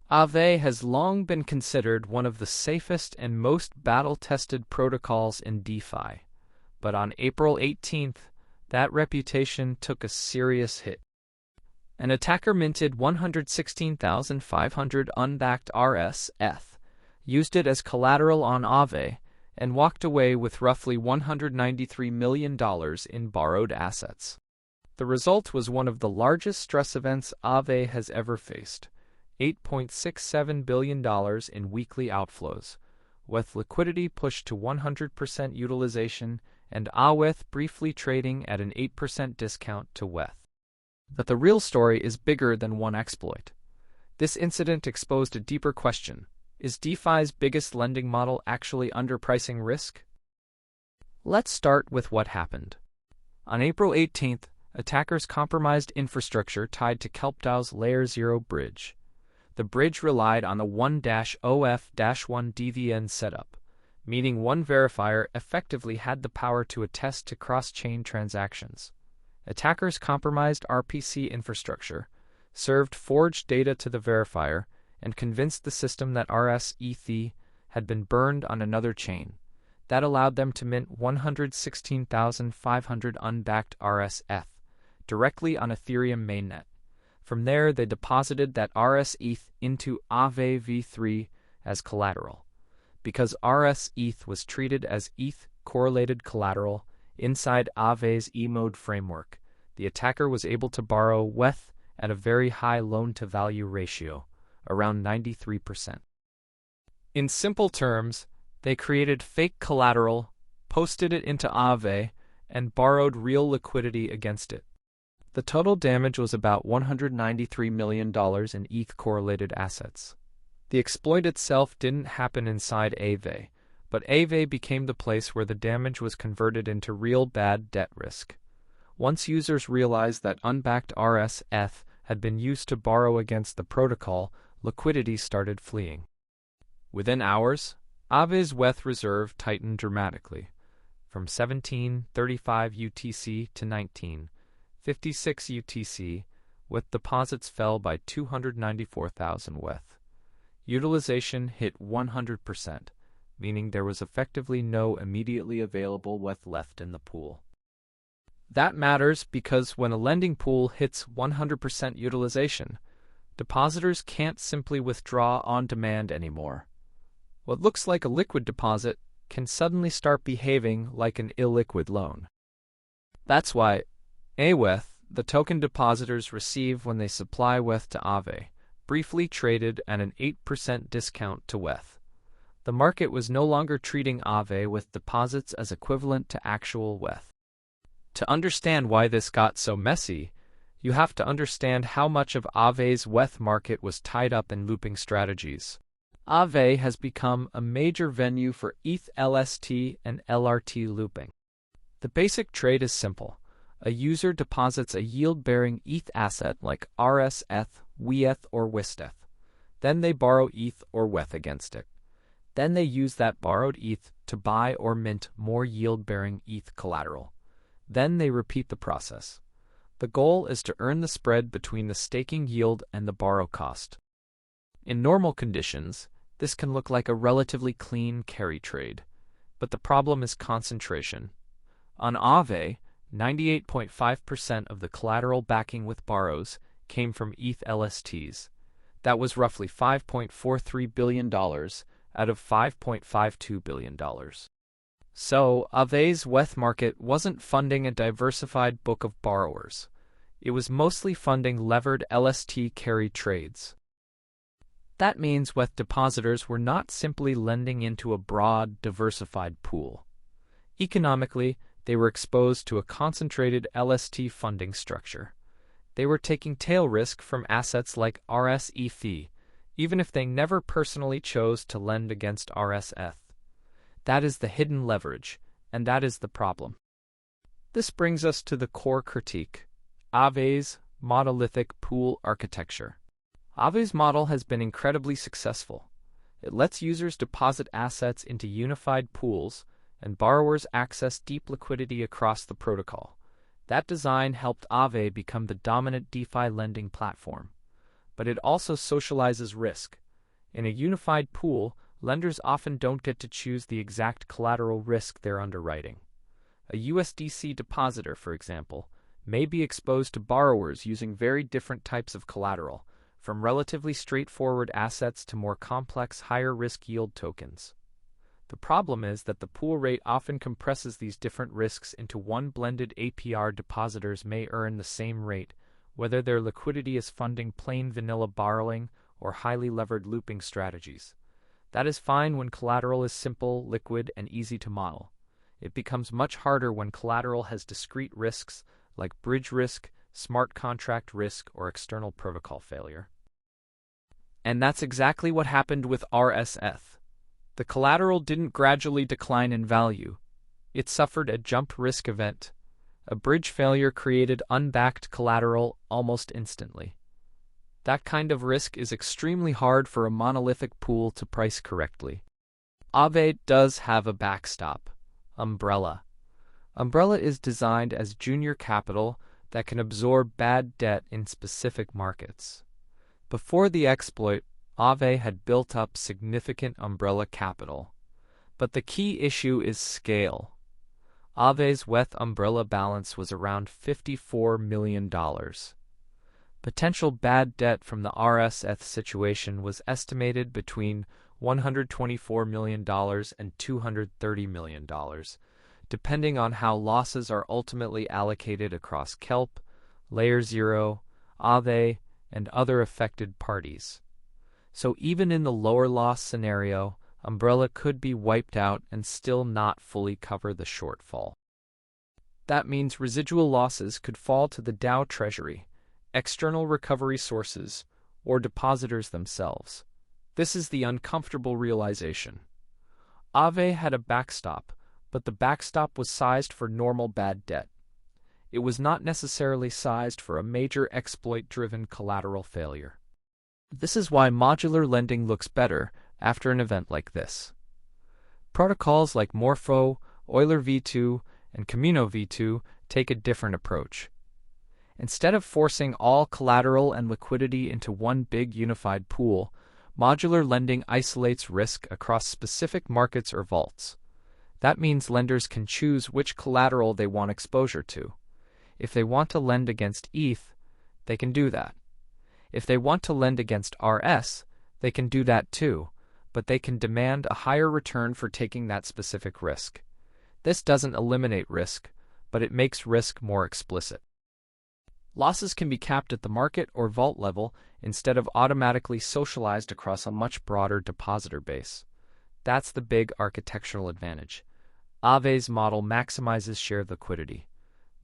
Aave has long been considered one of the safest and most battle-tested protocols in DeFi, but on April 18th, that reputation took a serious hit. An attacker minted 116,500 unbacked RsEth, used it as collateral on Aave, and walked away with roughly $193 million in borrowed assets. The result was one of the largest stress events Aave has ever faced. $8.67 billion in weekly outflows, with liquidity pushed to 100% utilization and Aave briefly trading at an 8% discount to ETH. But the real story is bigger than one exploit. This incident exposed a deeper question. Is DeFi's biggest lending model actually underpricing risk? Let's start with what happened. On April 18th, attackers compromised infrastructure tied to KelpDAO's Layer 0 bridge. The bridge relied on the 1-OF-1 DVN setup, meaning one verifier effectively had the power to attest to cross-chain transactions. Attackers compromised RPC infrastructure, served forged data to the verifier, and convinced the system that RsEth had been burned on another chain. That allowed them to mint 116,500 unbacked RsEth directly on Ethereum mainnet. From there, they deposited that RsEth into Aave v3 as collateral. Because RsEth was treated as ETH-correlated collateral inside Aave's E-mode framework, the attacker was able to borrow ETH at a very high loan-to-value ratio, around 93%. In simple terms, they created fake collateral, posted it into Aave, and borrowed real liquidity against it. The total damage was about $193 million in ETH-correlated assets. The exploit itself didn't happen inside Aave, but Aave became the place where the damage was converted into real bad debt risk. Once users realized that unbacked RsEth had been used to borrow against the protocol, liquidity started fleeing. Within hours, Aave's ETH reserve tightened dramatically, from 1735 UTC to 1956 UTC, with deposits fell by 294,000 ETH. Utilization hit 100%, meaning there was effectively no immediately available ETH left in the pool. That matters because when a lending pool hits 100% utilization, depositors can't simply withdraw on demand anymore. What looks like a liquid deposit can suddenly start behaving like an illiquid loan. That's why Aave, the token depositors receive when they supply ETH to Aave, briefly traded at an 8% discount to ETH. The market was no longer treating Aave with deposits as equivalent to actual ETH. To understand why this got so messy, you have to understand how much of Aave's ETH market was tied up in looping strategies. Aave has become a major venue for ETH LST and LRT looping. The basic trade is simple. A user deposits a yield-bearing ETH asset like RsEth, WETH, or WSTEth. Then they borrow ETH or WETH against it. Then they use that borrowed ETH to buy or mint more yield-bearing ETH collateral. Then they repeat the process. The goal is to earn the spread between the staking yield and the borrow cost. In normal conditions, this can look like a relatively clean carry trade, but the problem is concentration. On Aave, 98.5% of the collateral backing with borrows came from ETH LSTs. That was roughly $5.43 billion out of $5.52 billion. So, Aave's ETH market wasn't funding a diversified book of borrowers. It was mostly funding levered LST carry trades. That means ETH depositors were not simply lending into a broad, diversified pool. Economically, they were exposed to a concentrated LST funding structure. They were taking tail risk from assets like RsEth, even if they never personally chose to lend against RsEth. That is the hidden leverage, and that is the problem. This brings us to the core critique: Aave's monolithic pool architecture. Aave's model has been incredibly successful. It lets users deposit assets into unified pools, and borrowers access deep liquidity across the protocol. That design helped Aave become the dominant DeFi lending platform. but it also socializes risk. In a unified pool, lenders often don't get to choose the exact collateral risk they're underwriting. A USDC depositor, for example, may be exposed to borrowers using very different types of collateral, from relatively straightforward assets to more complex, higher-risk yield tokens. The problem is that the pool rate often compresses these different risks into one blended APR. Depositors may earn the same rate, whether their liquidity is funding plain vanilla borrowing or highly levered looping strategies. That is fine when collateral is simple, liquid, and easy to model. It becomes much harder when collateral has discrete risks like bridge risk, smart contract risk, or external protocol failure. And that's exactly what happened with RsEth. The collateral didn't gradually decline in value. It suffered a jump risk event. A bridge failure created unbacked collateral almost instantly. That kind of risk is extremely hard for a monolithic pool to price correctly. Aave does have a backstop, Umbrella. Umbrella is designed as junior capital that can absorb bad debt in specific markets. Before the exploit, Aave had built up significant Umbrella capital. But the key issue is scale. Aave's RsEth Umbrella balance was around $54 million. Potential bad debt from the RsEth situation was estimated between $124 million and $230 million, depending on how losses are ultimately allocated across Kelp, Layer 0, Aave, and other affected parties. So even in the lower loss scenario, Umbrella could be wiped out and still not fully cover the shortfall. That means residual losses could fall to the DAO treasury, external recovery sources, or depositors themselves. This is the uncomfortable realization. Aave had a backstop, but the backstop was sized for normal bad debt. It was not necessarily sized for a major exploit-driven collateral failure. This is why modular lending looks better after an event like this. Protocols like Morpho, Euler v2, and Camino v2 take a different approach. Instead of forcing all collateral and liquidity into one big unified pool, modular lending isolates risk across specific markets or vaults. That means lenders can choose which collateral they want exposure to. If they want to lend against ETH, they can do that. If they want to lend against RS, they can do that too, but they can demand a higher return for taking that specific risk. This doesn't eliminate risk, but it makes risk more explicit. Losses can be capped at the market or vault level instead of automatically socialized across a much broader depositor base. That's the big architectural advantage. Aave's model maximizes shared liquidity.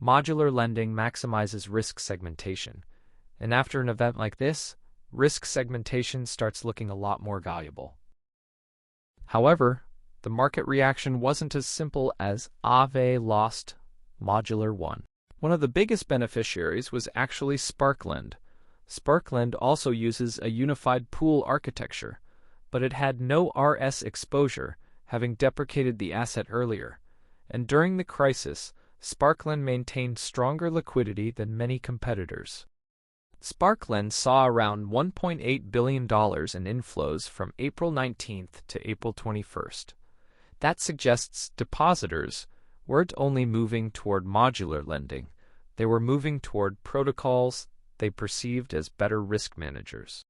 Modular lending maximizes risk segmentation. And after an event like this, risk segmentation starts looking a lot more valuable. However, the market reaction wasn't as simple as Aave lost, Modular won. One of the biggest beneficiaries was actually Sparkland. Sparkland also uses a unified pool architecture, but it had no RS exposure, having deprecated the asset earlier. And during the crisis, Sparkland maintained stronger liquidity than many competitors. Sparkland saw around $1.8 billion in inflows from April 19th to April 21st. That suggests depositors weren't only moving toward modular lending, they were moving toward protocols they perceived as better risk managers.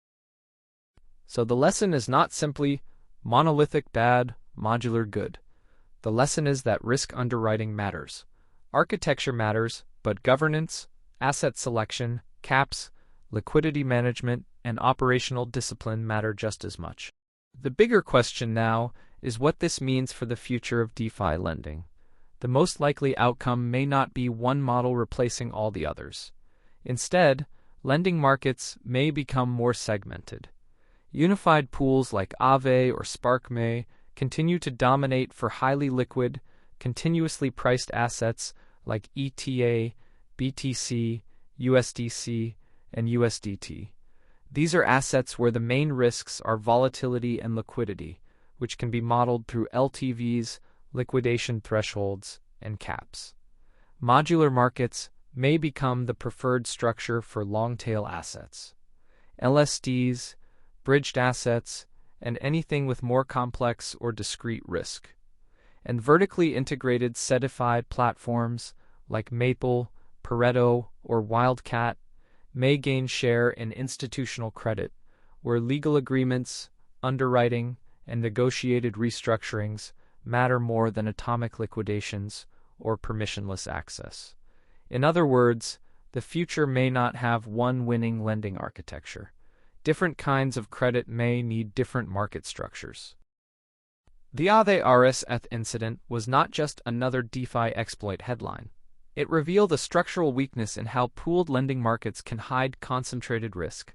So the lesson is not simply monolithic bad, modular good. The lesson is that risk underwriting matters. Architecture matters, but governance, asset selection, caps, liquidity management, and operational discipline matter just as much. The bigger question now is what this means for the future of DeFi lending. The most likely outcome may not be one model replacing all the others. Instead, lending markets may become more segmented. Unified pools like Aave or Spark may continue to dominate for highly liquid, continuously priced assets like ETA, BTC, USDC, and USDT. These are assets where the main risks are volatility and liquidity, which can be modeled through LTVs, liquidation thresholds, and caps. Modular markets may become the preferred structure for long-tail assets. LSDs, bridged assets, and anything with more complex or discrete risk. And vertically integrated certified platforms like Maple, Pareto, or Wildcat may gain share in institutional credit, where legal agreements, underwriting, and negotiated restructurings matter more than atomic liquidations or permissionless access. In other words, the future may not have one winning lending architecture. Different kinds of credit may need different market structures. The Aave RsEth incident was not just another DeFi exploit headline. It revealed a structural weakness in how pooled lending markets can hide concentrated risk.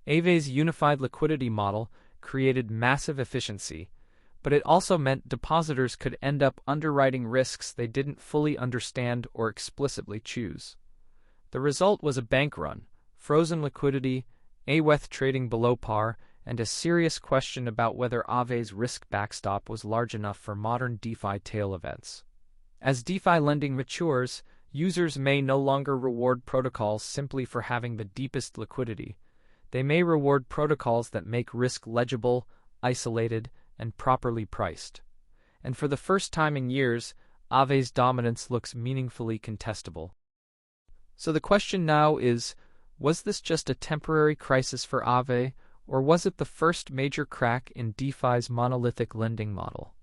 Aave's unified liquidity model created massive efficiency, but it also meant depositors could end up underwriting risks they didn't fully understand or explicitly choose. The result was a bank run, frozen liquidity, Aave trading below par, and a serious question about whether Aave's risk backstop was large enough for modern DeFi tail events. As DeFi lending matures, users may no longer reward protocols simply for having the deepest liquidity. They may reward protocols that make risk legible, isolated, and properly priced. And for the first time in years, Aave's dominance looks meaningfully contestable. So the question now is, was this just a temporary crisis for Aave, or was it the first major crack in DeFi's monolithic lending model?